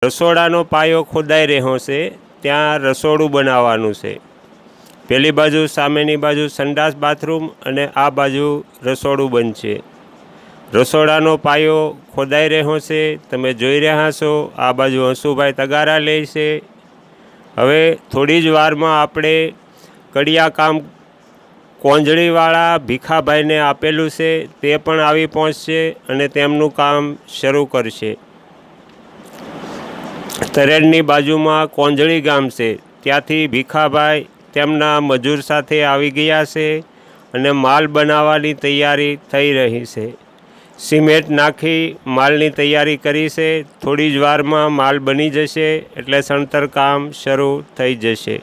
રસોડાનો પાયો ખોદાઈ રહ્યો છે, ત્યાં રસોડું બનાવવાનું છે। પેલી બાજુ સામેની બાજુ સંડાસ બાથરૂમ અને આ બાજુ રસોડું બનશે। રસોડાનો પાયો ખોદાઈ રહ્યો છે, તમે જોઈ રહ્યા છો। આ બાજુ હંસુભાઈ તગારા લે છે। હવે થોડી જ વારમાં આપણે કડિયા કામ કોંજળીવાળા ભીખાભાઈને આપેલું છે, તે પણ આવી પહોંચશે અને તેમનું કામ શરૂ કરશે। તરેડની બાજુમાં કોંજળી ગામ છે, ત્યાંથી ભીખાભાઈ તેમના મજૂર સાથે આવી ગયા છે અને માલ બનાવવાની તૈયારી થઈ રહી છે। સિમેન્ટ નાખી માલની તૈયારી કરી છે। થોડી જ વારમાં માલ બની જશે એટલે સણતર કામ શરૂ થઈ જશે।